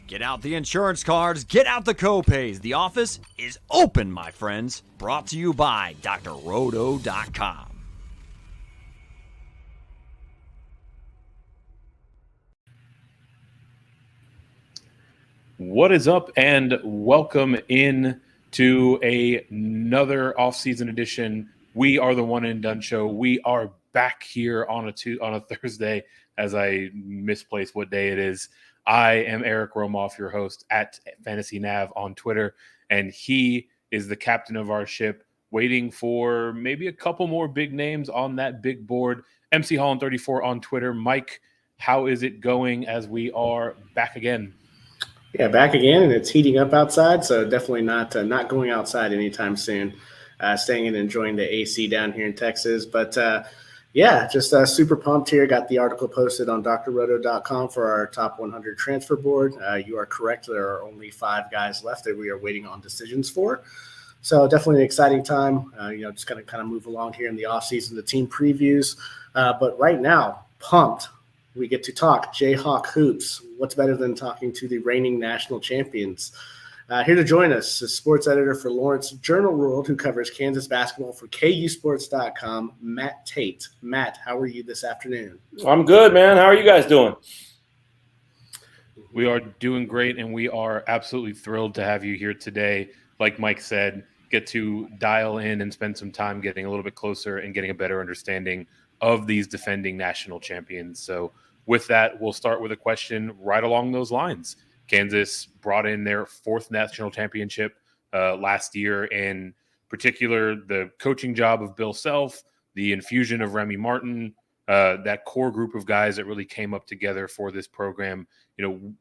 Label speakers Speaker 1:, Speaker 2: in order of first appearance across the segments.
Speaker 1: Get out the insurance cards, get out the copays. The office is open, my friends. Brought to you by drroto.com.
Speaker 2: What is up, and welcome in to another off-season edition. We are the One and Done Show. We are back here on a Thursday, as I misplaced what day it is. I am Eric Romoff, your host at Fantasy Nav on Twitter, and he is the captain of our ship, waiting for maybe a couple more big names on that big board. MC Holland 34 on Twitter. Mike, how is it going as we are back again?
Speaker 3: Yeah, back again, and it's heating up outside, so definitely not going outside anytime soon. Staying in and enjoying the AC down here in Texas. But, just super pumped here. Got the article posted on drroto.com for our top 100 transfer board. You are correct. There are only 5 guys left that we are waiting on decisions for. So definitely an exciting time. Just going to kind of move along here in the offseason, the team previews. But right now, pumped. We get to talk Jayhawk hoops. What's better than talking to the reigning national champions? Here to join us is sports editor for Lawrence Journal World, who covers Kansas basketball for KUSports.com, Matt Tait. Matt, how are you this afternoon?
Speaker 4: I'm good, man. How are you guys doing?
Speaker 2: We are doing great, and we are absolutely thrilled to have you here today. Like Mike said, get to dial in and spend some time getting a little bit closer and getting a better understanding of these defending national champions. So with that, we'll start with a question right along those lines. Kansas brought in their 4th national championship last year. In particular, the coaching job of Bill Self, the infusion of Remy Martin, that core group of guys that really came up together for this program.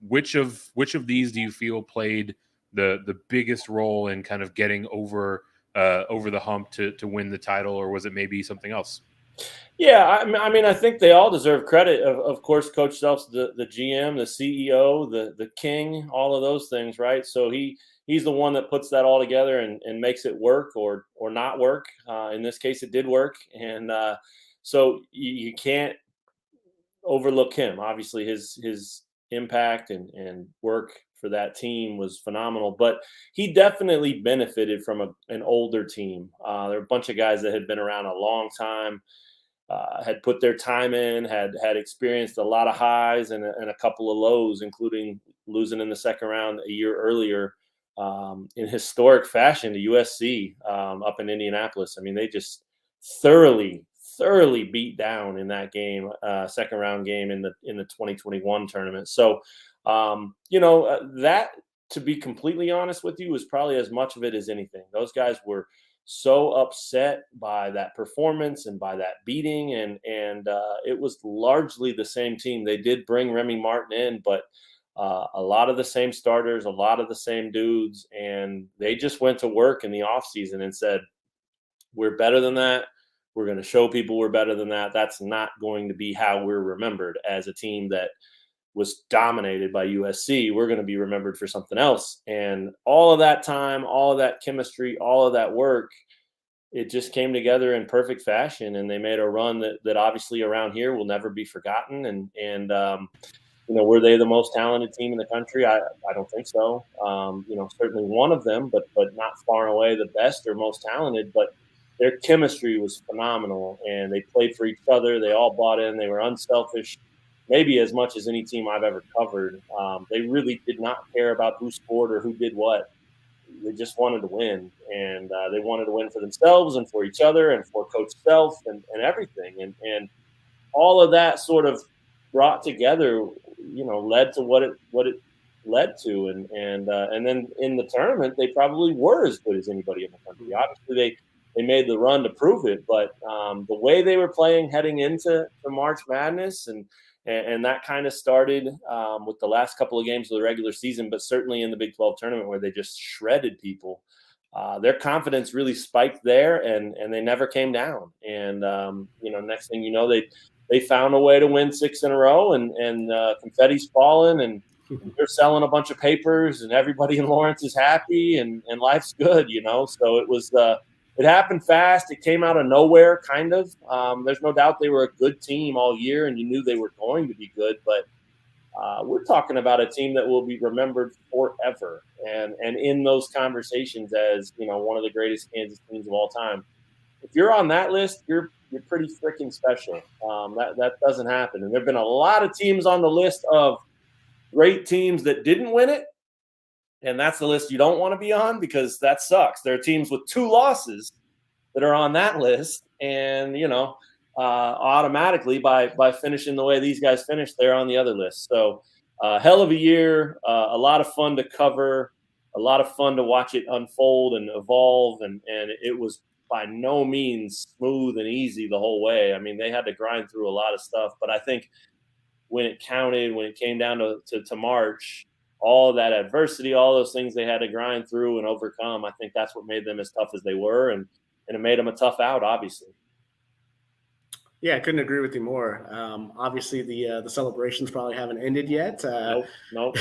Speaker 2: Which of these do you feel played the biggest role in kind of getting over the hump to win the title, or was it maybe something else?
Speaker 4: Yeah, I mean, I think they all deserve credit. Of course, Coach Self's the GM, the CEO, the king, all of those things, right? So he's the one that puts that all together and makes it work or not work. In this case, it did work, and so you can't overlook him. Obviously, his impact and work for that team was phenomenal, but he definitely benefited from an older team. There are a bunch of guys that had been around a long time. Had put their time in, had experienced a lot of highs and a couple of lows, including losing in the second round a year earlier in historic fashion to USC up in Indianapolis. I mean, they just thoroughly beat down in that game, second round game in the 2021 tournament. So, that, to be completely honest with you, was probably as much of it as anything. Those guys were so upset by that performance and by that beating, and it was largely the same team. They did bring Remy Martin in, but a lot of the same starters, a lot of the same dudes, and they just went to work in the offseason and said, we're better than that. We're going to show people we're better than that. That's not going to be how we're remembered as a team that was dominated by USC. We're going to be remembered for something else. And all of that time, all of that chemistry, all of that work, it just came together in perfect fashion. And they made a run that obviously around here will never be forgotten. And were they the most talented team in the country? I don't think so. Certainly one of them, but not far and away the best or most talented. But their chemistry was phenomenal, and they played for each other. They all bought in. They were unselfish, maybe as much as any team I've ever covered. They really did not care about who scored or who did what. They just wanted to win, and they wanted to win for themselves and for each other and for Coach Self and everything. And all of that sort of brought together, led to what it led to. And then in the tournament, they probably were as good as anybody in the country. Obviously, they made the run to prove it, but the way they were playing heading into the March Madness and that kind of started with the last couple of games of the regular season, but certainly in the Big 12 tournament where they just shredded people. Their confidence really spiked there, and they never came down. And next thing you know, they found a way to win 6 in a row, and confetti's falling, and they're selling a bunch of papers, and everybody in Lawrence is happy, and life's good, So it was it happened fast. It came out of nowhere, kind of. There's no doubt they were a good team all year, and you knew they were going to be good. But we're talking about a team that will be remembered forever, and in those conversations as one of the greatest Kansas teams of all time. If you're on that list, you're pretty freaking special. That doesn't happen, and there've been a lot of teams on the list of great teams that didn't win it, and that's the list you don't want to be on because that sucks. There are teams with 2 losses that are on that list, and automatically by finishing the way these guys finished, they're on the other list. So, hell of a year, a lot of fun to cover, a lot of fun to watch it unfold and evolve, and it was by no means smooth and easy the whole way. I mean, they had to grind through a lot of stuff, but I think when it counted, when it came down to March, all that adversity, all those things they had to grind through and overcome, I think that's what made them as tough as they were, and it made them a tough out, obviously.
Speaker 3: Yeah, I couldn't agree with you more. Obviously, the celebrations probably haven't ended yet.
Speaker 4: Nope.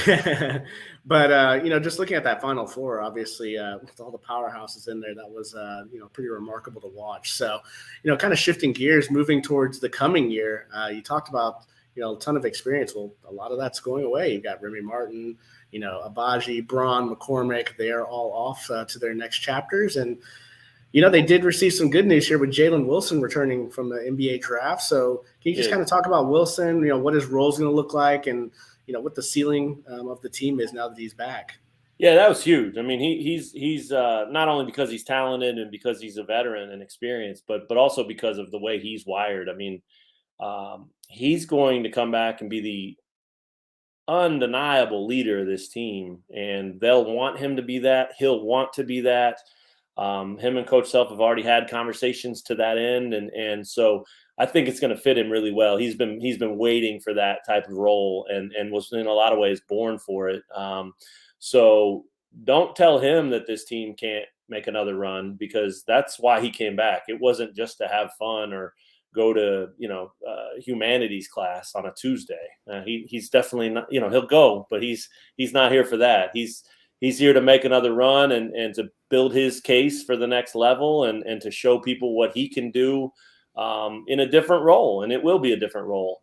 Speaker 3: But just looking at that Final Four, obviously, with all the powerhouses in there, that was pretty remarkable to watch. So, kind of shifting gears, moving towards the coming year. You talked about a ton of experience. Well, a lot of that's going away. You've got Remy Martin, Abaji, Braun, McCormick. They are all off to their next chapters, and they did receive some good news here with Jalen Wilson returning from the NBA draft. So can you just kind of talk about Wilson, what his role is going to look like and, what the ceiling of the team is now that he's back?
Speaker 4: Yeah, that was huge. I mean, he's not only because he's talented and because he's a veteran and experienced, but also because of the way he's wired. I mean, he's going to come back and be the undeniable leader of this team, and they'll want him to be that. He'll want to be that. Him and Coach Self have already had conversations to that end, and so I think it's going to fit him really well. He's been waiting for that type of role, and was in a lot of ways born for it. So don't tell him that this team can't make another run, because that's why he came back. It wasn't just to have fun or go to humanities class on a Tuesday. He's definitely not. He'll go, but he's not here for that. He's here to make another run and to build his case for the next level and to show people what he can do in a different role. And it will be a different role.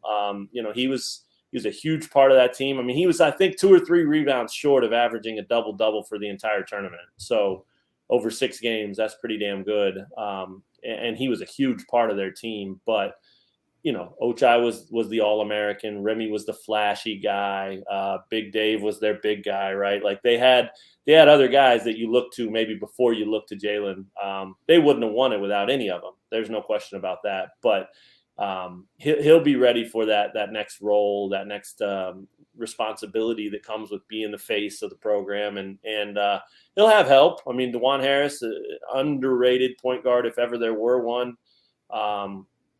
Speaker 4: He was a huge part of that team. I mean, he was, I think, 2 or 3 rebounds short of averaging a double-double for the entire tournament. So over 6 games, that's pretty damn good. And he was a huge part of their team. But Ochai was the All-American. Remy was the flashy guy. Big Dave was their big guy, right? Like they had other guys that you look to maybe before you look to Jalen. They wouldn't have won it without any of them. There's no question about that. But he'll be ready for that next role, that next responsibility that comes with being the face of the program, and he'll have help. I mean, DeJuan Harris, underrated point guard if ever there were one.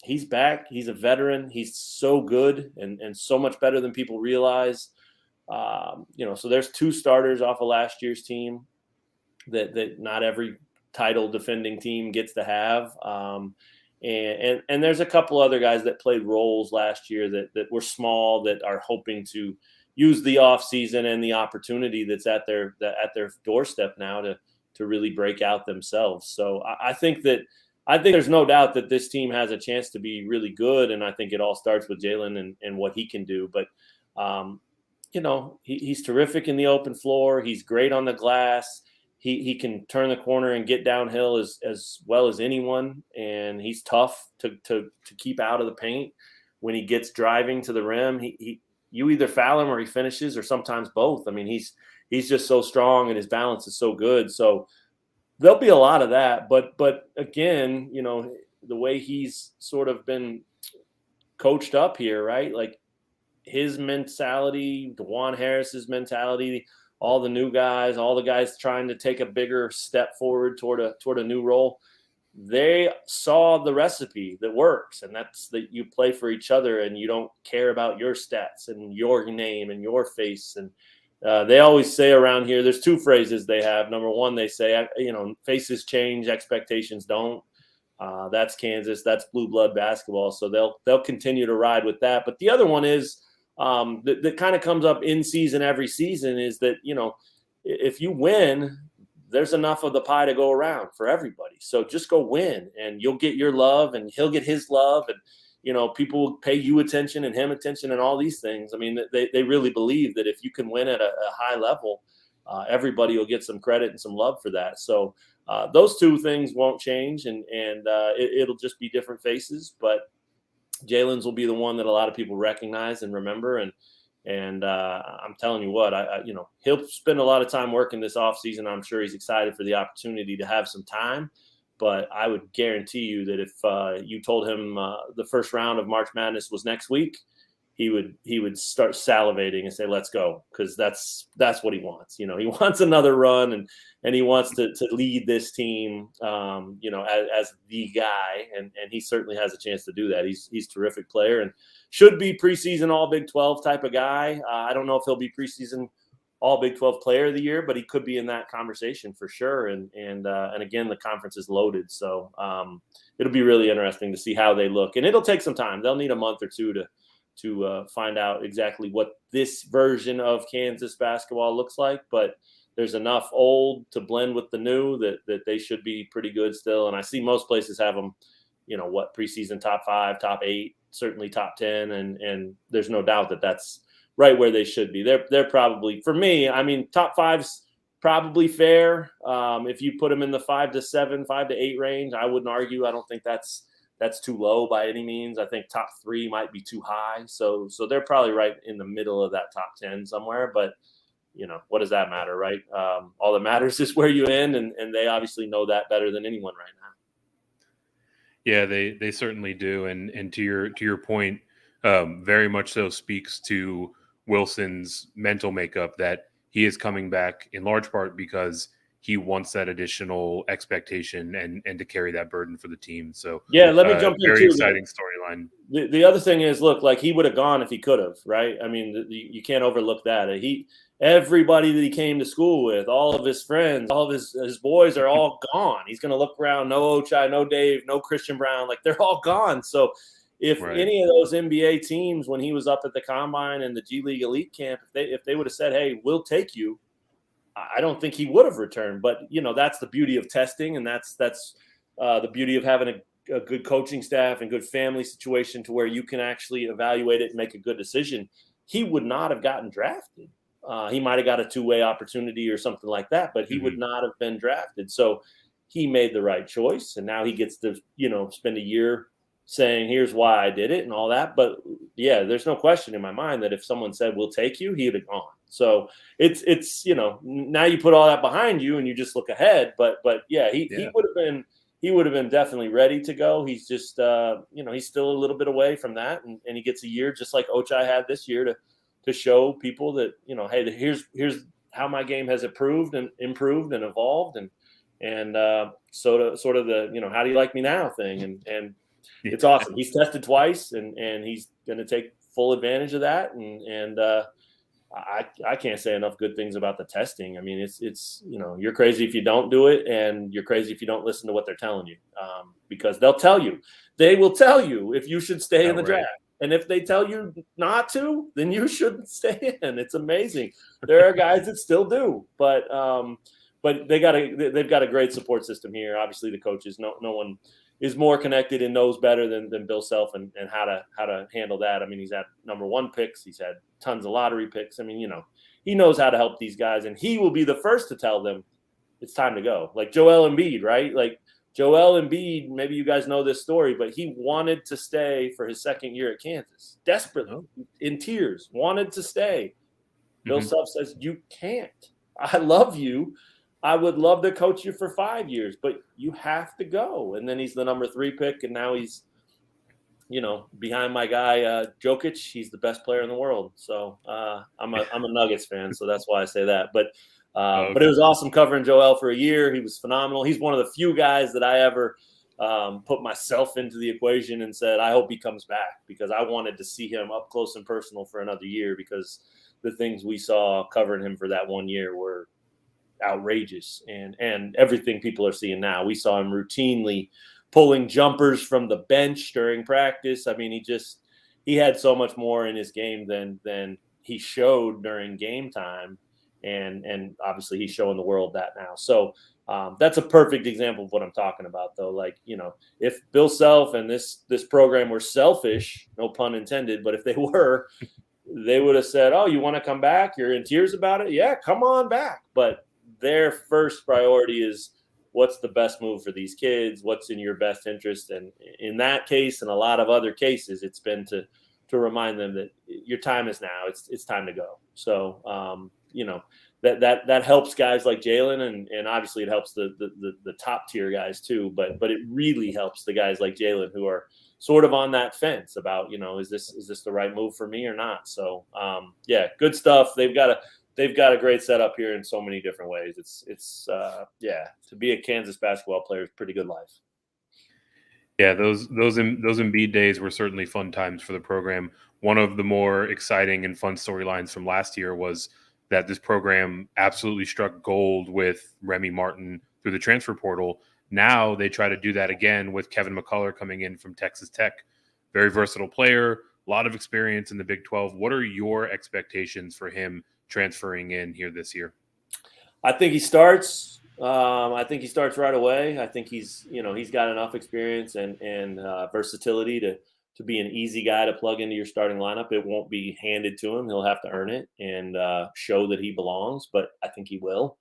Speaker 4: He's back. He's a veteran. He's so good and so much better than people realize. So there's 2 starters off of last year's team that not every title defending team gets to have. And there's a couple other guys that played roles last year that were small, that are hoping to use the off season and the opportunity that's at their doorstep now to really break out themselves. So I think there's no doubt that this team has a chance to be really good, and I think it all starts with Jalen and what he can do. But he's terrific in the open floor. He's great on the glass. He can turn the corner and get downhill as well as anyone, and he's tough to keep out of the paint. When he gets driving to the rim, you either foul him or he finishes, or sometimes both. I mean, he's just so strong and his balance is so good. So there'll be a lot of that, but again, the way he's sort of been coached up here, right? Like his mentality, DeJuan Harris's mentality, all the new guys, all the guys trying to take a bigger step forward toward a new role. They saw the recipe that works, and that's that you play for each other and you don't care about your stats and your name and your face. And they always say around here, there's 2 phrases they have. Number one, they say, faces change, expectations don't. That's Kansas. That's blue blood basketball. So they'll continue to ride with that. But the other one is that kind of comes up in season every season is that, if you win, there's enough of the pie to go around for everybody. So just go win and you'll get your love and he'll get his love. And, people will pay you attention and him attention and all these things. I mean, they really believe that if you can win at a high level, everybody will get some credit and some love for that. So those two things won't change, and it'll just be different faces. But Jalen's will be the one that a lot of people recognize and remember. And I'm telling you what, he'll spend a lot of time working this offseason. I'm sure he's excited for the opportunity to have some time. But I would guarantee you that if you told him the first round of March Madness was next week, he would start salivating and say, "Let's go," because that's what he wants. He wants another run, and he wants to lead this team, as the guy, and he certainly has a chance to do that. He's a terrific player and should be preseason All Big 12 type of guy. I don't know if he'll be preseason All Big 12 Player of the Year, but he could be in that conversation for sure. And again, the conference is loaded, so it'll be really interesting to see how they look. And it'll take some time. They'll need a month or two to find out exactly what this version of Kansas basketball looks like. But there's enough old to blend with the new that they should be pretty good still. And I see most places have them, preseason top 5, top 8, certainly top 10, and there's no doubt that that's right where they should be. They're probably, for me, I mean, top 5's probably fair. If you put them in the 5 to 7, 5 to 8 range, I wouldn't argue. I don't think that's too low by any means. I think top 3 might be too high. So they're probably right in the middle of that top 10 somewhere. But what does that matter, right? All that matters is where you end, and they obviously know that better than anyone right now.
Speaker 2: Yeah, they certainly do. And to your point, very much so speaks to Wilson's mental makeup, that he is coming back in large part because he wants that additional expectation and to carry that burden for the team. So
Speaker 4: yeah, let me jump in.
Speaker 2: Very exciting storyline.
Speaker 4: The other thing is, look, like he would have gone if he could have, right? I mean, you can't overlook that. Everybody that he came to school with, all of his friends, all of his boys are all gone. He's going to look around, no Ochai, no Dave, no Christian Brown, like they're all gone. So if any of those NBA teams, when he was up at the Combine and the G League Elite Camp, if they would have said, "Hey, we'll take you," I don't think he would have returned. But that's the beauty of testing, and that's the beauty of having a good coaching staff and good family situation to where you can actually evaluate it and make a good decision. He would not have gotten drafted. He might have got a two-way opportunity or something like that, but he would not have been drafted. So he made the right choice, and now he gets to spend a year saying, "Here's why I did it," and all that. But yeah, there's no question in my mind that if someone said, "We'll take you," he'd have gone. So it's now you put all that behind you and you just look ahead. But yeah, he would have been definitely ready to go. He's just he's still a little bit away from that, and he gets a year just like Ochai had this year to show people that hey, here's how my game has improved and evolved, and sort of the how do you like me now thing, and it's awesome. He's tested twice, and he's going to take full advantage of that, and I can't say enough good things about the testing. I mean, it's you're crazy if you don't do it, and you're crazy if you don't listen to what they're telling you, because they will tell you if you should stay in the draft. And if they tell you not to, then you shouldn't stay in. It's amazing. There are guys that still do, but they've got a great support system here. Obviously, the coaches, no one is more connected and knows better than Bill Self and how to handle that. I mean, he's had number 1 picks. He's had tons of lottery picks. I mean, he knows how to help these guys, and he will be the first to tell them it's time to go. Like Joel Embiid, right? Like Joel Embiid, maybe you guys know this story, but he wanted to stay for his second year at Kansas, desperately, in tears, wanted to stay. Bill Self says, "You can't. I love you. I would love to coach you for 5 years, but you have to go." And then he's the number 3 pick, and now he's, behind my guy Jokic. He's the best player in the world. So I'm a Nuggets fan, so that's why I say that. But it was awesome covering Joel for a year. He was phenomenal. He's one of the few guys that I ever put myself into the equation and said, I hope he comes back, because I wanted to see him up close and personal for another year, because the things we saw covering him for that 1 year were outrageous, and everything people are seeing now. We saw him routinely pulling jumpers from the bench during practice. I mean, he had so much more in his game than he showed during game time. and obviously he's showing the world that now. So that's a perfect example of what I'm talking about, though. Like, if Bill Self and this program were selfish, no pun intended, but if they were, they would have said, "Oh, you want to come back? You're in tears about it? Yeah, come on back." But their first priority is what's the best move for these kids, what's in your best interest. And in that case and a lot of other cases, it's been to remind them that your time is now. It's time to go. So that helps guys like Jalen, and obviously it helps the top tier guys too, but it really helps the guys like Jalen who are sort of on that fence about, is this the right move for me or not? So good stuff. They've got a great setup here in so many different ways. It's to be a Kansas basketball player is pretty good life.
Speaker 2: Yeah, those Embiid days were certainly fun times for the program. One of the more exciting and fun storylines from last year was that this program absolutely struck gold with Remy Martin through the transfer portal. Now they try to do that again with Kevin McCullough coming in from Texas Tech. Very versatile player, a lot of experience in the Big 12. What are your expectations for him transferring in here this year?
Speaker 4: I think he starts. I think he starts right away. I think he's got enough experience and versatility to be an easy guy to plug into your starting lineup. It won't be handed to him. He'll have to earn it and show that he belongs, but I think he will.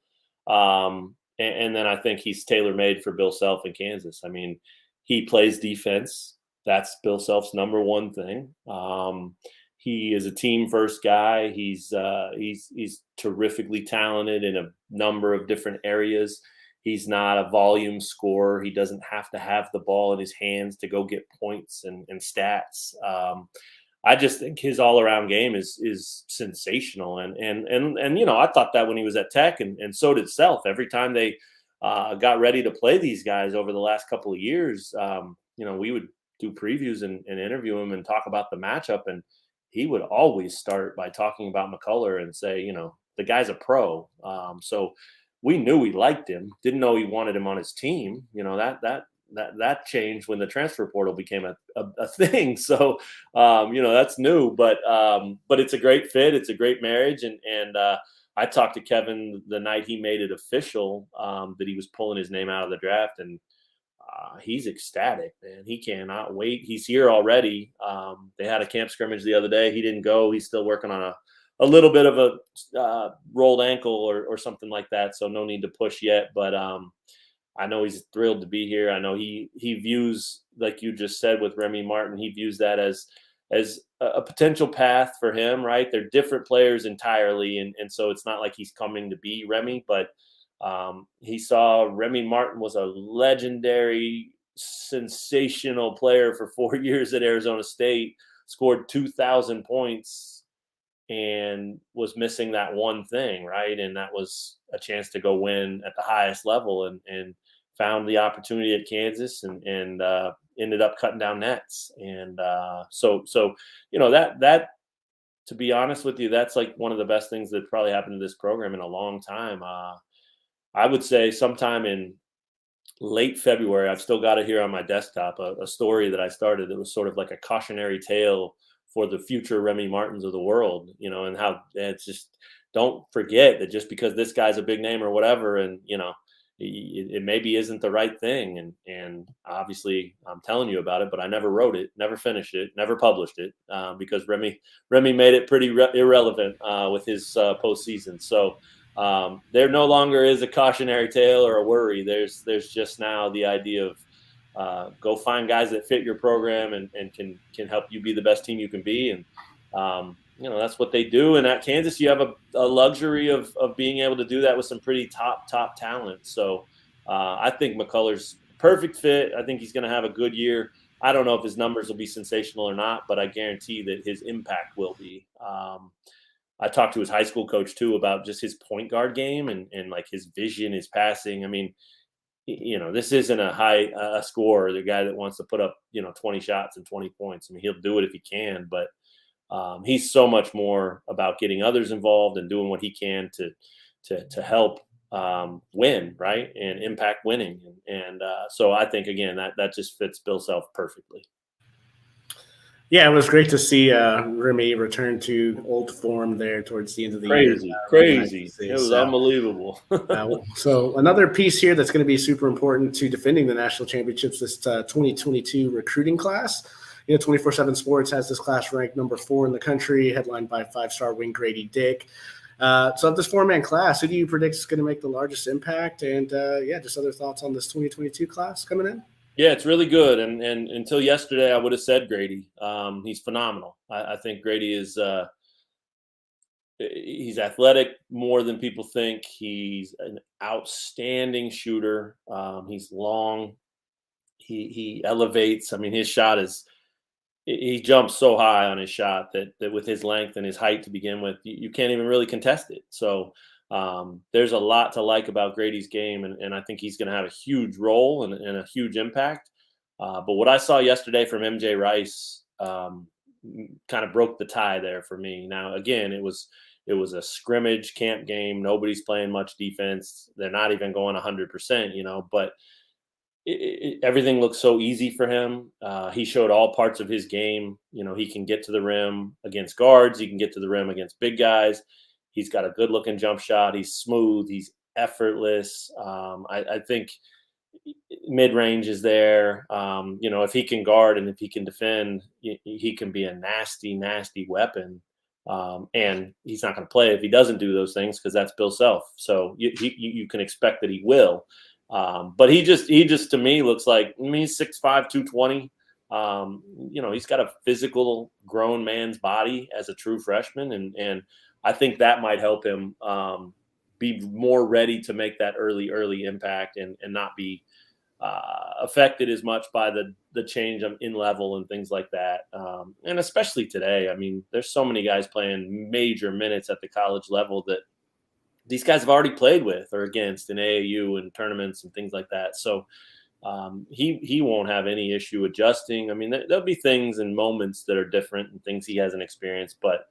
Speaker 4: And then I think he's tailor-made for Bill Self in Kansas. I mean, he plays defense. That's Bill Self's number one thing. He is a team-first guy. He's terrifically talented in a number of different areas. He's not a volume scorer. He doesn't have to have the ball in his hands to go get points and stats. I just think his all-around game is sensational. And I thought that when he was at Tech, and so did Self. Every time they got ready to play these guys over the last couple of years, we would do previews and interview him and talk about the matchup. And he would always start by talking about McCullough and say, the guy's a pro. So we knew we liked him. Didn't know he wanted him on his team. That changed when the transfer portal became a thing. So, that's new, but it's a great fit. It's a great marriage. And I talked to Kevin the night he made it official that he was pulling his name out of the draft, and he's ecstatic, man. He cannot wait. He's here already. They had a camp scrimmage the other day. He didn't go. He's still working on a little bit of a rolled ankle or something like that. So no need to push yet, but I know he's thrilled to be here. I know he views, like you just said with Remy Martin, he views that as a potential path for him, right? They're different players entirely. And so it's not like he's coming to be Remy, but he saw Remy Martin was a legendary, sensational player for 4 years at Arizona State, scored 2,000 points and was missing that one thing, right? And that was a chance to go win at the highest level, and found the opportunity at Kansas and ended up cutting down nets. And so that to be honest with you, that's like one of the best things that probably happened to this program in a long time. I would say sometime in late February, I've still got it here on my desktop, a story that I started that was sort of like a cautionary tale for the future Remy Martins of the world, and how it's just, don't forget that just because this guy's a big name or whatever, and, it maybe isn't the right thing. And obviously I'm telling you about it, but I never wrote it, never finished it, never published it, because Remy made it pretty irrelevant with his postseason. So there no longer is a cautionary tale or a worry. There's just now the idea of go find guys that fit your program and can help you be the best team you can be. And, that's what they do. And at Kansas, you have a luxury of being able to do that with some pretty top talent. So I think McCullough's perfect fit. I think he's going to have a good year. I don't know if his numbers will be sensational or not, but I guarantee that his impact will be. I talked to his high school coach too about just his point guard game and like his vision, his passing. I mean, this isn't a scorer, the guy that wants to put up, 20 shots and 20 points. I mean, he'll do it if he can, but he's so much more about getting others involved and doing what he can to help win, right, and impact winning. And so I think, again, that just fits Bill Self perfectly.
Speaker 3: Yeah, it was great to see Remy return to old form there towards the end of the year. Really nice to
Speaker 4: Crazy.
Speaker 3: see.
Speaker 4: It was
Speaker 3: So,
Speaker 4: unbelievable.
Speaker 3: so another piece here that's going to be super important to defending the national championships, this 2022 recruiting class. 24/7 Sports has this class ranked number 4 in the country, headlined by 5-star wing Grady Dick. So of this 4-man class, who do you predict is going to make the largest impact? And just other thoughts on this 2022 class coming in?
Speaker 4: Yeah, it's really good. And until yesterday, I would have said Grady. He's phenomenal. I think Grady is he's athletic more than people think. He's an outstanding shooter. He's long. He elevates. I mean, his shot is he jumps so high on his shot that with his length and his height to begin with, you can't even really contest it. So there's a lot to like about Grady's game, and I think he's going to have a huge role and a huge impact. But what I saw yesterday from MJ Rice kind of broke the tie there for me. Now, again, it was a scrimmage camp game. Nobody's playing much defense. They're not even going 100%, but everything looks so easy for him. He showed all parts of his game. He can get to the rim against guards. He can get to the rim against big guys. He's got a good-looking jump shot. He's smooth. He's effortless. I think mid-range is there. If he can guard and if he can defend, he can be a nasty, nasty weapon. And he's not going to play if he doesn't do those things because that's Bill Self. So you can expect that he will. But he just to me looks like he's 6'5", 220. He's got a physical grown man's body as a true freshman, and I think that might help him be more ready to make that early impact and not be affected as much by the change in level and things like that. And especially today, I mean, there's so many guys playing major minutes at the college level that these guys have already played with or against in AAU and tournaments and things like that. So he won't have any issue adjusting. I mean, there'll be things and moments that are different and things he hasn't experienced, but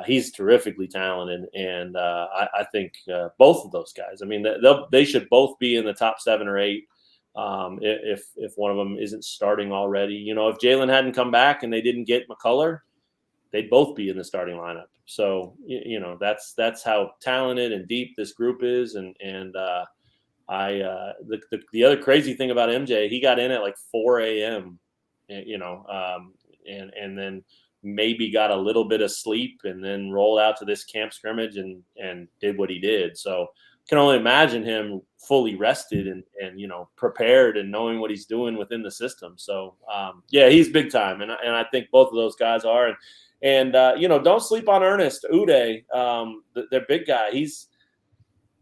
Speaker 4: he's terrifically talented. And I think both of those guys, I mean, they should both be in the top 7 or 8 if one of them isn't starting already. If Jalen hadn't come back and they didn't get McCullough, they'd both be in the starting lineup. So, that's how talented and deep this group is. And the other crazy thing about MJ, he got in at like 4 a.m., and then maybe got a little bit of sleep and then rolled out to this camp scrimmage and did what he did. So can only imagine him fully rested and prepared and knowing what he's doing within the system. So, he's big time. And I think both of those guys are. And don't sleep on Ernest Uday, their big guy.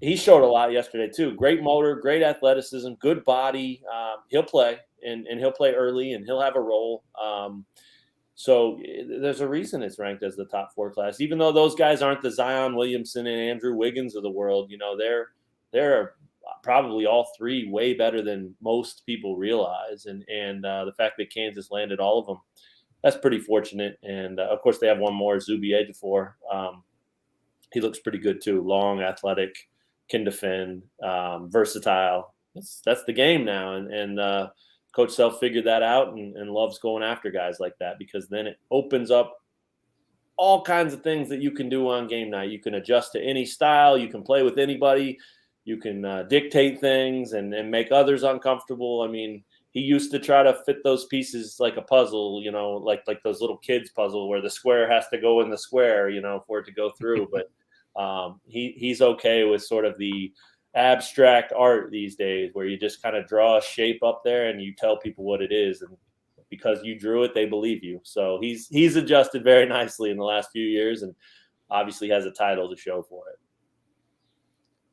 Speaker 4: He showed a lot yesterday too. Great motor, great athleticism, good body. He'll play and he'll play early and he'll have a role. So there's a reason it's ranked as the top 4 class, even though those guys aren't the Zion Williamson and Andrew Wiggins of the world. They're probably all 3 way better than most people realize. And the fact that Kansas landed all of them, that's pretty fortunate. And of course they have one more, Zubi Ejiofor. He looks pretty good too. Long, athletic, can defend, versatile. That's the game now. And Coach Self figured that out and loves going after guys like that, because then it opens up all kinds of things that you can do on game night. You can adjust to any style. You can play with anybody. You can dictate things and make others uncomfortable. I mean, he used to try to fit those pieces like a puzzle, like those little kids puzzle where the square has to go in the square, for it to go through. But he's okay with sort of the abstract art these days where you just kind of draw a shape up there and you tell people what it is. And because you drew it, they believe you. So he's adjusted very nicely in the last few years and obviously has a title to show for it.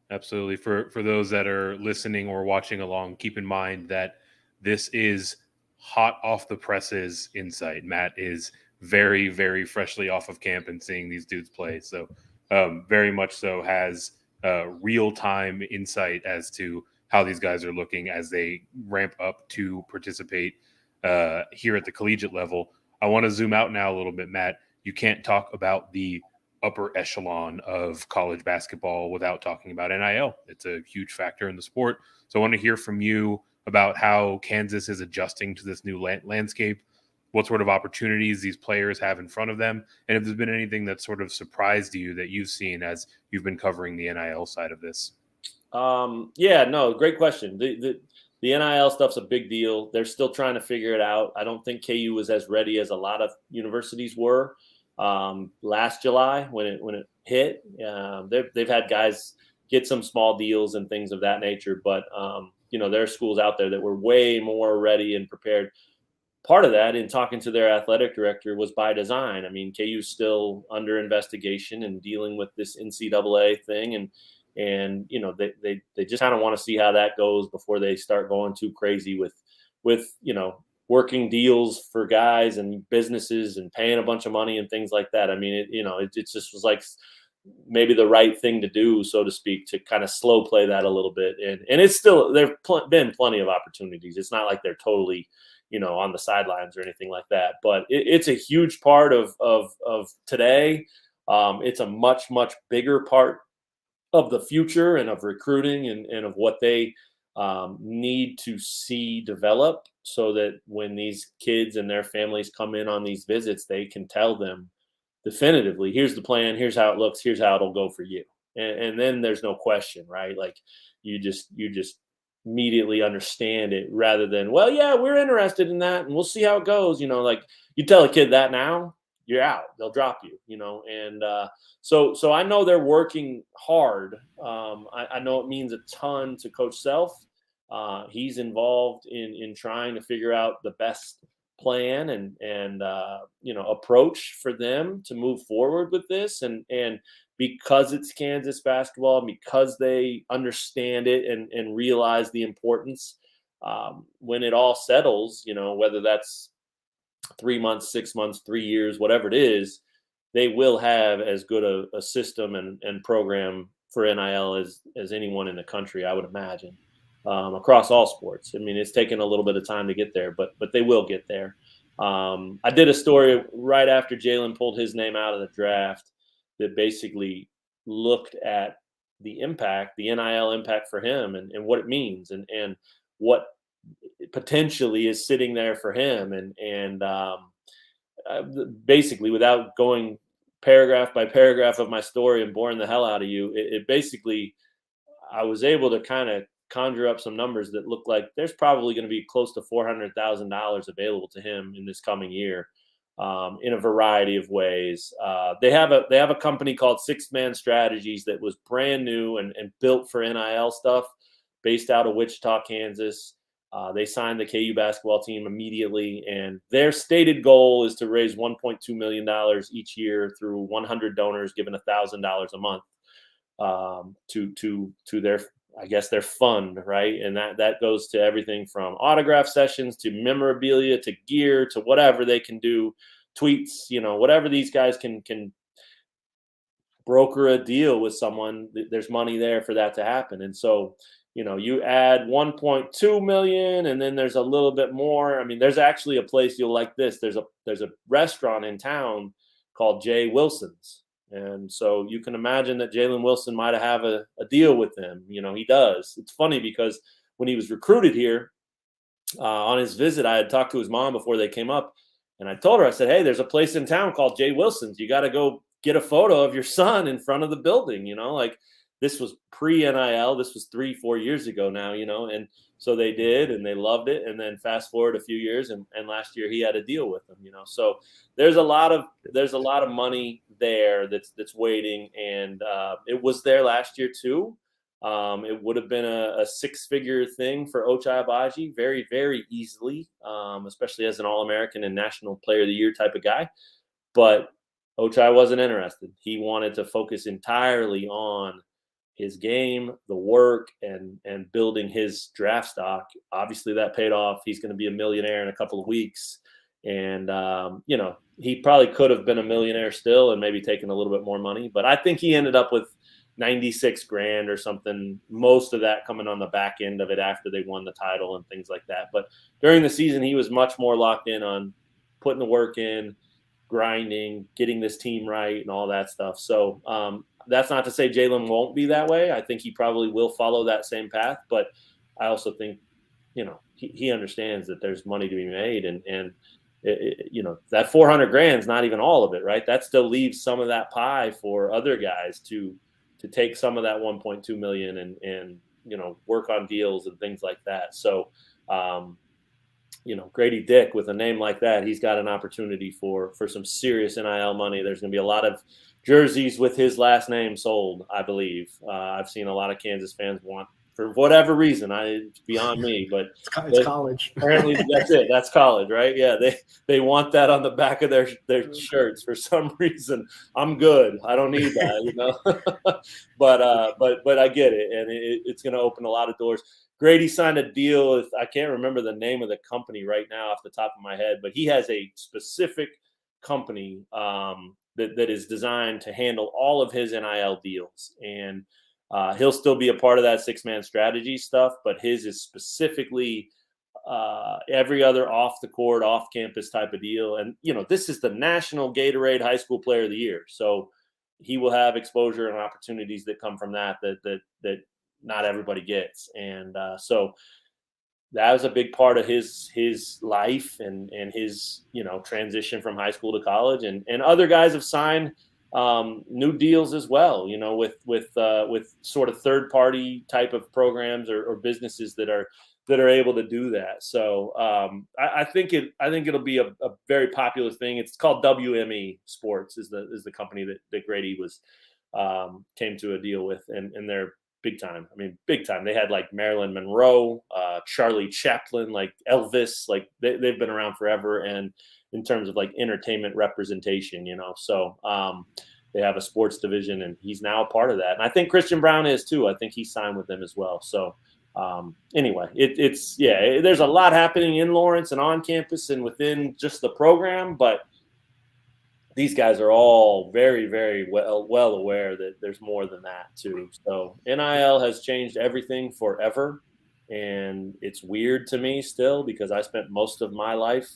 Speaker 2: Absolutely. For those that are listening or watching along, keep in mind that this is hot off the presses insight. Matt is very, very freshly off of camp and seeing these dudes play. So very much so has real-time insight as to how these guys are looking as they ramp up to participate here at the collegiate level. I want to zoom out now a little bit, Matt. You can't talk about the upper echelon of college basketball without talking about NIL. It's a huge factor in the sport. So I want to hear from you about how Kansas is adjusting to this new landscape, what sort of opportunities these players have in front of them, and if there's been anything that sort of surprised you that you've seen as you've been covering the NIL side of this.
Speaker 4: Yeah, no, great question. The NIL stuff's a big deal. They're still trying to figure it out. I don't think KU was as ready as a lot of universities were last July when it hit. They've had guys get some small deals and things of that nature, but there are schools out there that were way more ready and prepared. Part of that, in talking to their athletic director, was by design. I mean, KU's still under investigation and dealing with this NCAA thing, and they just kind of want to see how that goes before they start going too crazy with working deals for guys and businesses and paying a bunch of money and things like that. I mean, it just was like maybe the right thing to do, so to speak, to kind of slow play that a little bit. And it's still, there've been plenty of opportunities. It's not like they're totally, on the sidelines or anything like that, but it's a huge part of today. It's a much, much bigger part of the future and of recruiting and of what they need to see develop, so that when these kids and their families come in on these visits, they can tell them definitively, here's the plan, here's how it looks, here's how it'll go for you. And then there's no question, right? Like you just immediately understand it, rather than, well, yeah, we're interested in that and we'll see how it goes. Like you tell a kid that now, you're out. They'll drop you, and so I know they're working hard. I know it means a ton to Coach Self. He's involved in trying to figure out the best plan and approach for them to move forward with this. And because it's Kansas basketball, because they understand it and realize the importance, when it all settles, whether that's 3 months, 6 months, 3 years, whatever it is, they will have as good a system and program for NIL as anyone in the country, I would imagine, across all sports. I mean, it's taken a little bit of time to get there, but they will get there. I did a story right after Jalen pulled his name out of the draft that basically looked at the impact, the NIL impact for him and what it means and what potentially is sitting there for him. And basically, without going paragraph by paragraph of my story and boring the hell out of you, it basically, I was able to kind of conjure up some numbers that look like there's probably going to be close to $400,000 available to him in this coming year, in a variety of ways. They have a company called Six Man Strategies that was brand new and built for NIL stuff, based out of Wichita, Kansas. They signed the KU basketball team immediately, and their stated goal is to raise $1.2 million each year through 100 donors giving $1,000 a month to their, I guess, their fund, right? And that goes to everything from autograph sessions to memorabilia to gear to whatever they can do, tweets, whatever these guys can broker a deal with someone. There's money there for that to happen. And so, you add 1.2 million, and then there's a little bit more. I mean, there's actually a place you'll like this. There's a restaurant in town called Jay Wilson's. And so you can imagine that Jalen Wilson might have a deal with them. He does. It's funny because when he was recruited here on his visit, I had talked to his mom before they came up, and I told her, I said, hey, there's a place in town called Jay Wilson's. You got to go get a photo of your son in front of the building, like this was pre-NIL. This was 3-4 years ago now, and so they did, and they loved it. And then fast forward a few years, and last year he had a deal with them, So there's a lot of money there that's waiting, and it was there last year too. It would have been a 6-figure thing for Ochai Agbaji very, very easily, especially as an All-American and National Player of the Year type of guy. But Ochai wasn't interested. He wanted to focus entirely on his game, the work, and building his draft stock. Obviously, that paid off. He's going to be a millionaire in a couple of weeks. And, he probably could have been a millionaire still and maybe taken a little bit more money. But I think he ended up with $96,000 or something, most of that coming on the back end of it after they won the title and things like that. But during the season, he was much more locked in on putting the work in, grinding, getting this team right, and all that stuff. So that's not to say Jalen won't be that way. I think he probably will follow that same path. But I also think, he understands that there's money to be made. And that 400 grand is not even all of it, right? That still leaves some of that pie for other guys to take some of that 1.2 million and work on deals and things like that. So, Grady Dick, with a name like that, he's got an opportunity for some serious NIL money. There's going to be a lot of jerseys with his last name sold, I believe. I've seen a lot of Kansas fans want, for whatever reason, it's beyond me, but
Speaker 3: it's college.
Speaker 4: Apparently that's it. That's college, right? Yeah, they want that on the back of their shirts for some reason. I'm good. I don't need that, but I get it, and it's going to open a lot of doors. Grady signed a deal with, I can't remember the name of the company right now off the top of my head, but he has a specific company that is designed to handle all of his NIL deals, and he'll still be a part of that 6-man strategy stuff, but his is specifically every other off the court, off campus type of deal. And, this is the National Gatorade High School Player of the Year. So he will have exposure and opportunities that come from that not everybody gets. And so that was a big part of his life and his, transition from high school to college. And other guys have signed new deals as well, with sort of third party type of programs or businesses that are able to do that. So I think it'll be a very popular thing. It's called WME Sports is the company that Grady came to a deal with, and they're big time. I mean, big time. They had like Marilyn Monroe, Charlie Chaplin, like Elvis, like they've been around forever. And in terms of like entertainment representation, so they have a sports division, and he's now a part of that. And I think Christian Brown is too. I think he signed with them as well. So anyway, there's a lot happening in Lawrence and on campus and within just the program, but these guys are all very, very well aware that there's more than that too. So NIL has changed everything forever. And it's weird to me still, because I spent most of my life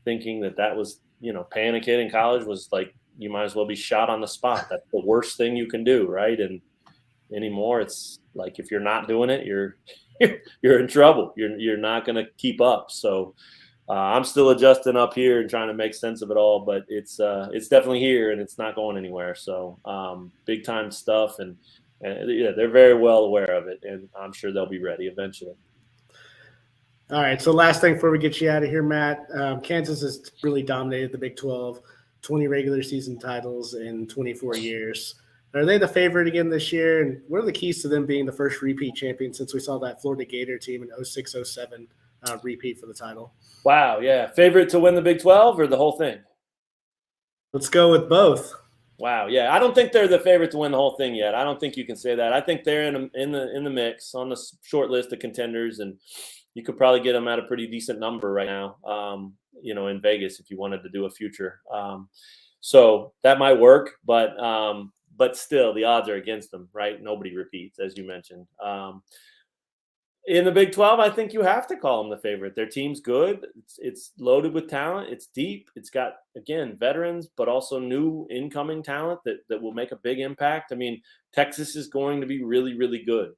Speaker 4: thinking that was, paying a kid in college was like, you might as well be shot on the spot. That's the worst thing you can do. Right. And anymore, it's like, if you're not doing it, you're in trouble. You're not going to keep up. So I'm still adjusting up here and trying to make sense of it all, but it's definitely here and it's not going anywhere. So big time stuff, and they're very well aware of it, and I'm sure they'll be ready eventually.
Speaker 3: All right. So last thing before we get you out of here, Matt, Kansas has really dominated the Big 12, 20 regular season titles in 24 years. Are they the favorite again this year? And what are the keys to them being the first repeat champion since we saw that Florida Gator team in 06-07 repeat for the title?
Speaker 4: Wow, yeah. Favorite to win the Big 12 or the whole thing?
Speaker 3: Let's go with both.
Speaker 4: Wow, yeah. I don't think they're the favorite to win the whole thing yet. I don't think you can say that. I think they're in the mix on the short list of contenders, and you could probably get them at a pretty decent number right now, in Vegas if you wanted to do a future. So that might work, but still the odds are against them, right? Nobody repeats, as you mentioned. In the Big 12, I think you have to call them the favorite. Their team's good. It's loaded with talent. It's deep. It's got, again, veterans, but also new incoming talent that will make a big impact. I mean, Texas is going to be really, really good.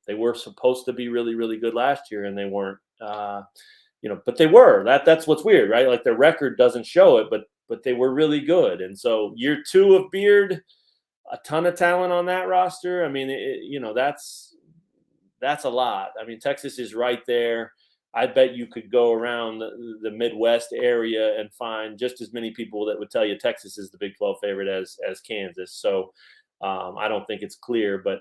Speaker 4: They were supposed to be really, really good last year, and they weren't. But they were. That's what's weird, right? Like their record doesn't show it, but they were really good. And so year 2 of Beard, a ton of talent on that roster. I mean, that's a lot. I mean, Texas is right there. I bet you could go around the Midwest area and find just as many people that would tell you Texas is the Big 12 favorite as Kansas. So I don't think it's clear, but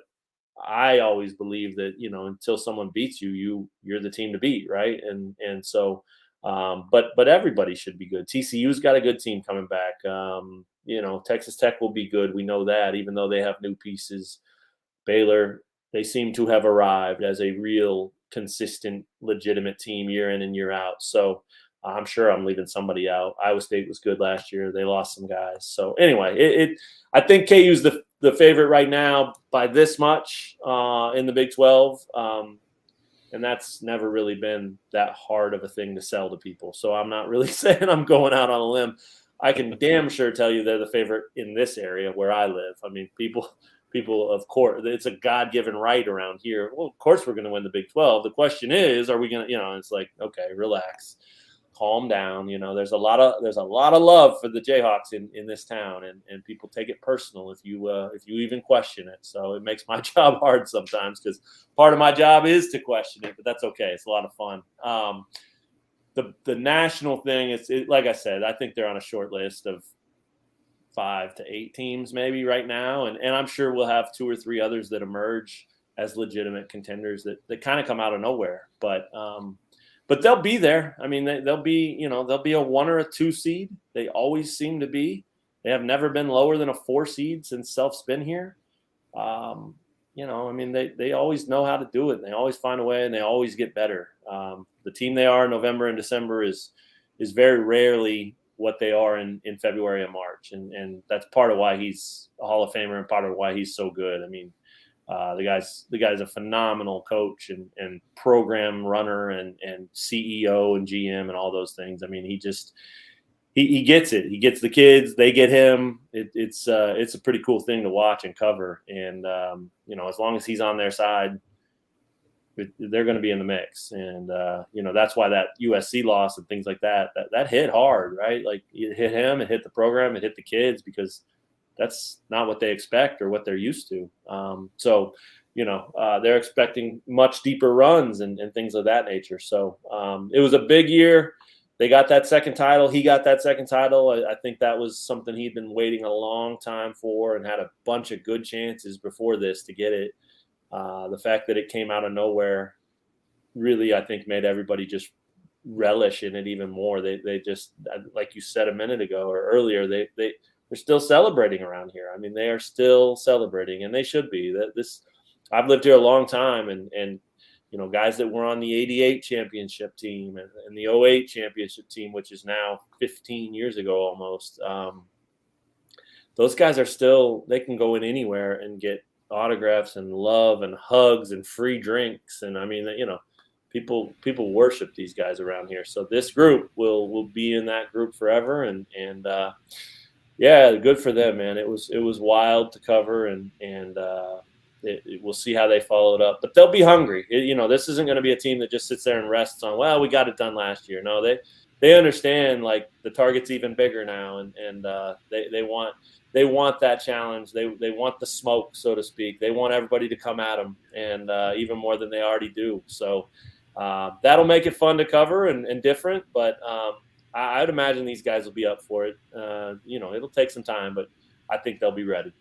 Speaker 4: I always believe that, until someone beats you, you're the team to beat, right? And so, but everybody should be good. TCU's got a good team coming back. Texas Tech will be good. We know that, even though they have new pieces. Baylor, they seem to have arrived as a real consistent, legitimate team year in and year out. So I'm sure I'm leaving somebody out. Iowa State was good last year. They lost some guys. So anyway, I think KU's the favorite right now by this much in the Big 12. And that's never really been that hard of a thing to sell to people. So I'm not really saying I'm going out on a limb. I can damn sure tell you they're the favorite in this area where I live. I mean, people, of course, it's a God-given right around here. Well, of course we're going to win the Big 12. The question is, are we going to, it's like, okay, relax. calm down. There's a lot of love for the Jayhawks in this town, and people take it personal if you even question it. So it makes my job hard sometimes, because part of my job is to question it, but that's okay. It's a lot of fun. The national thing like I said, I think they're on a short list of 5 to 8 teams maybe right now, and I'm sure we'll have 2 or 3 others that emerge as legitimate contenders that kind of come out of nowhere, but they'll be there. I mean, they'll be a 1 or a 2 seed. They always seem to be. They have never been lower than a 4 seed since Self's been here. I mean, they always know how to do it. And they always find a way, and they always get better. The team they are in November and December is very rarely what they are in February and March, and that's part of why he's a Hall of Famer and part of why he's so good. I mean, the guy's a phenomenal coach and program runner and CEO and GM and all those things. I mean, he gets it. He gets the kids. They get him. It's a pretty cool thing to watch and cover. And as long as he's on their side, they're going to be in the mix. And that's why that USC loss and things like that hit hard, right? Like, it hit him, it hit the program, it hit the kids, because that's not what they expect or what they're used to. They're expecting much deeper runs and things of that nature. So it was a big year. They got that second title. He got that second title. I think that was something he'd been waiting a long time for and had a bunch of good chances before this to get it. The fact that it came out of nowhere really, I think, made everybody just relish in it even more. They just, like you said a minute ago or earlier, they're still celebrating around here. I mean, they are still celebrating, and they should be. I've lived here a long time, and guys that were on the '88 championship team and the '08 championship team, which is now 15 years ago almost. Those guys are still. They can go in anywhere and get autographs and love and hugs and free drinks, and I mean, people worship these guys around here. So this group will be in that group forever, and yeah, good for them, man. It was wild to cover, and we'll see how they follow it up. But they'll be hungry. This isn't going to be a team that just sits there and rests on, well, we got it done last year. No, they understand, like, the target's even bigger now, and they want that challenge. They want the smoke, so to speak. They want everybody to come at them, and even more than they already do. So that'll make it fun to cover and different. But I'd imagine these guys will be up for it. It'll take some time, but I think they'll be ready.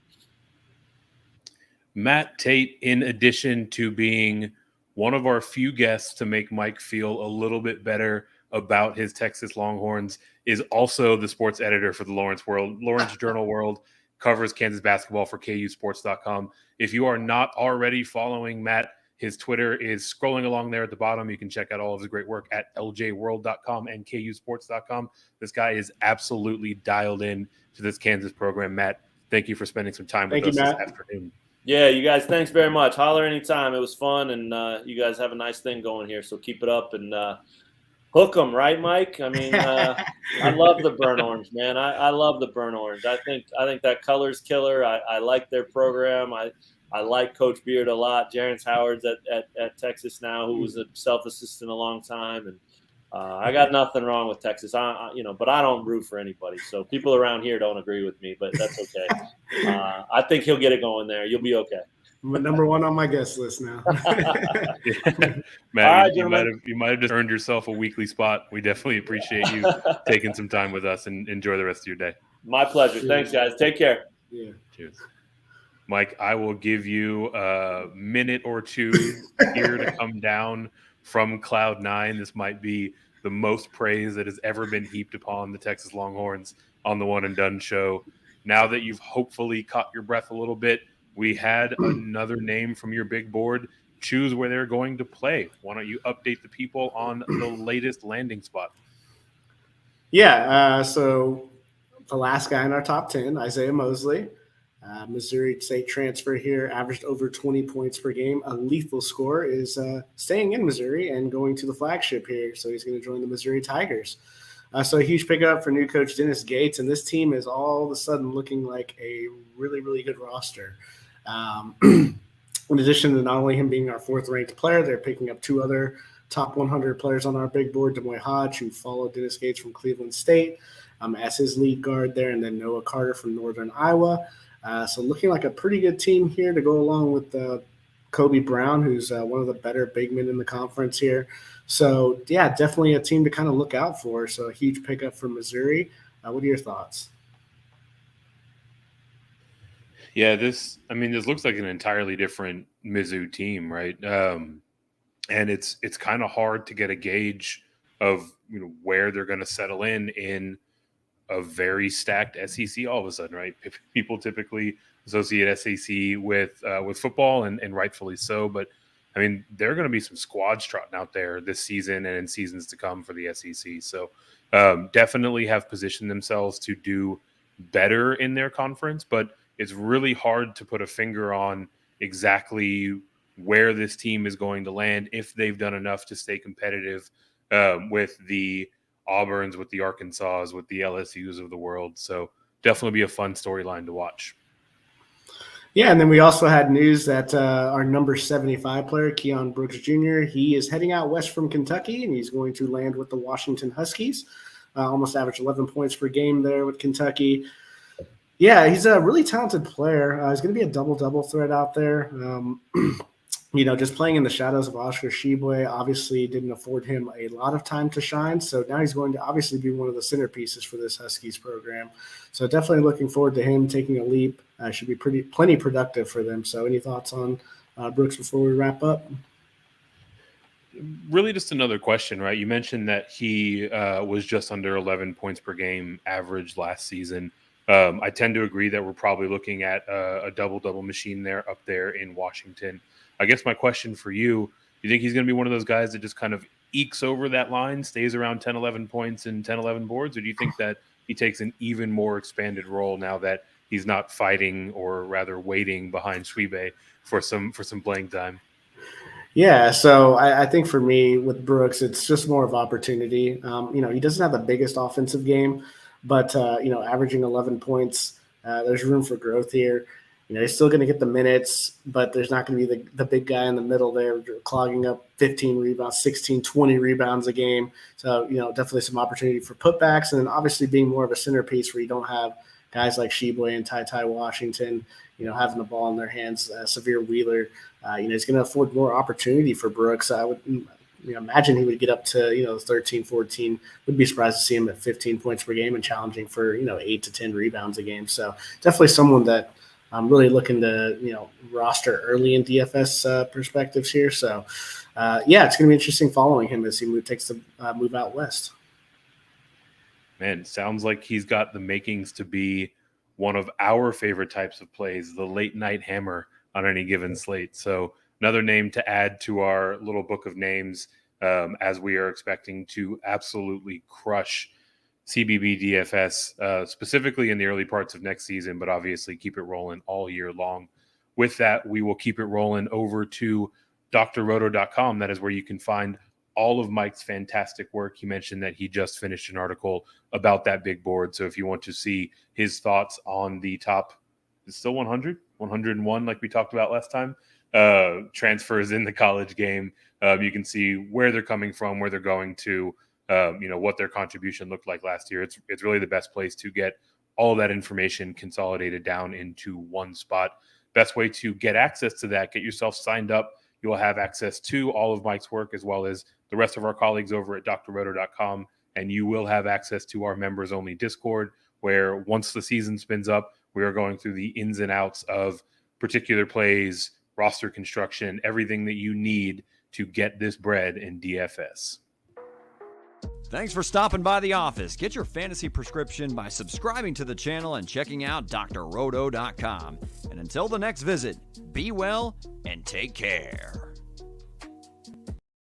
Speaker 2: Matt Tait, in addition to being one of our few guests to make Mike feel a little bit better about his Texas Longhorns, is also the sports editor for the Lawrence Journal World, covers Kansas basketball for KUSports.com. If you are not already following Matt, his Twitter is scrolling along there at the bottom. You can check out all of his great work at ljworld.com and KUSports.com. This guy is absolutely dialed in to this Kansas program. Matt, thank you for spending some time with us this afternoon.
Speaker 4: Yeah, you guys, thanks very much. Holler anytime. It was fun, and you guys have a nice thing going here, so keep it up and hook them, right, Mike? I mean, I love the burnt orange, man. I love the burnt orange. I think that color's killer. I like their program. I like Coach Beard a lot. Jarence Howard's at Texas now, who was a self-assistant a long time, and I got nothing wrong with Texas. But I don't root for anybody. So people around here don't agree with me, but that's okay. I think he'll get it going there. You'll be okay.
Speaker 3: I'm number 1 on my guest list now.
Speaker 2: Matt, right, you might have just earned yourself a weekly spot. We definitely appreciate you taking some time with us, and enjoy the rest of your day.
Speaker 4: My pleasure. Cheers. Thanks, guys. Take care.
Speaker 3: Yeah.
Speaker 2: Cheers. Mike, I will give you a minute or two here to come down from Cloud 9. This might be the most praise that has ever been heaped upon the Texas Longhorns on the One and Done show. Now that you've hopefully caught your breath a little bit, we had another name from your big board choose where they're going to play. Why don't you update the people on the latest landing spot?
Speaker 3: Yeah, so the last guy in our top 10, Isaiah Mosley, Missouri State transfer here, averaged over 20 points per game. A lethal score, is staying in Missouri and going to the flagship here. So he's going to join the Missouri Tigers. So a huge pickup for new coach Dennis Gates. And this team is all of a sudden looking like a really, really good roster. In addition to not only him being our 4th ranked player, they're picking up 2 other top 100 players on our big board, Demoy Hodge, who followed Dennis Gates from Cleveland State as his lead guard there, and then Noah Carter from Northern Iowa. So looking like a pretty good team here to go along with Kobe Brown, who's one of the better big men in the conference here. So, yeah, definitely a team to kind of look out for. So a huge pickup from Missouri. What are your thoughts?
Speaker 2: Yeah, this looks like an entirely different Mizzou team, right? And it's kind of hard to get a gauge of where they're going to settle in a very stacked SEC all of a sudden, right? People typically associate SEC with football, and rightfully so. But I mean, there are going to be some squads trotting out there this season and in seasons to come for the SEC. So definitely have positioned themselves to do better in their conference, but it's really hard to put a finger on exactly where this team is going to land, if they've done enough to stay competitive with the Auburns, with the Arkansas, with the LSUs of the world. So definitely be a fun storyline to watch.
Speaker 3: Yeah, and then we also had news that our number 75 player, Keon Brooks Jr., he is heading out west from Kentucky, and he's going to land with the Washington Huskies. Almost averaged 11 points per game there with Kentucky. Yeah, he's a really talented player. He's going to be a double-double threat out there. Just playing in the shadows of Oscar Tshiebwe obviously didn't afford him a lot of time to shine. So now he's going to obviously be one of the centerpieces for this Huskies program. So definitely looking forward to him taking a leap. Should be plenty productive for them. So any thoughts on Brooks before we wrap up?
Speaker 2: Really just another question, right? You mentioned that he was just under 11 points per game average last season. I tend to agree that we're probably looking at a double-double machine there up there in Washington. I guess my question for you, do you think he's going to be one of those guys that just kind of ekes over that line, stays around 10, 11 points and 10, 11 boards? Or do you think that he takes an even more expanded role now that he's not fighting, or rather waiting behind Tshiebwe for some playing time?
Speaker 3: Yeah, so I think for me with Brooks, it's just more of opportunity. He doesn't have the biggest offensive game, but, averaging 11 points, there's room for growth here. He's still going to get the minutes, but there's not going to be the big guy in the middle there clogging up 15 rebounds, 16, 20 rebounds a game. So, definitely some opportunity for putbacks, and then obviously being more of a centerpiece where you don't have guys like Tshiebwe and Ty Washington, having the ball in their hands. Severe Wheeler, he's going to afford more opportunity for Brooks. I would imagine he would get up to, 13, 14. Would be surprised to see him at 15 points per game and challenging for, 8 to 10 rebounds a game. So definitely someone that I'm really looking to, roster early in DFS perspectives here. So, it's going to be interesting following him as he takes the move out west.
Speaker 2: Man, sounds like he's got the makings to be one of our favorite types of plays, the late night hammer on any given slate. So another name to add to our little book of names as we are expecting to absolutely crush CBB DFS, specifically in the early parts of next season, but obviously keep it rolling all year long. With that, we will keep it rolling over to drroto.com. That is where you can find all of Mike's fantastic work. He mentioned that he just finished an article about that big board. So if you want to see his thoughts on the top, it's still 100, 101, like we talked about last time, transfers in the college game, you can see where they're coming from, where they're going to, what their contribution looked like last year. It's really the best place to get all of that information consolidated down into one spot. Best way to get access to that, get yourself signed up. You will have access to all of Mike's work as well as the rest of our colleagues over at drroto.com. And you will have access to our members only Discord, where once the season spins up, we are going through the ins and outs of particular plays, roster construction, everything that you need to get this bread in DFS.
Speaker 1: Thanks for stopping by the office. Get your fantasy prescription by subscribing to the channel and checking out drroto.com. And until the next visit, be well and take care.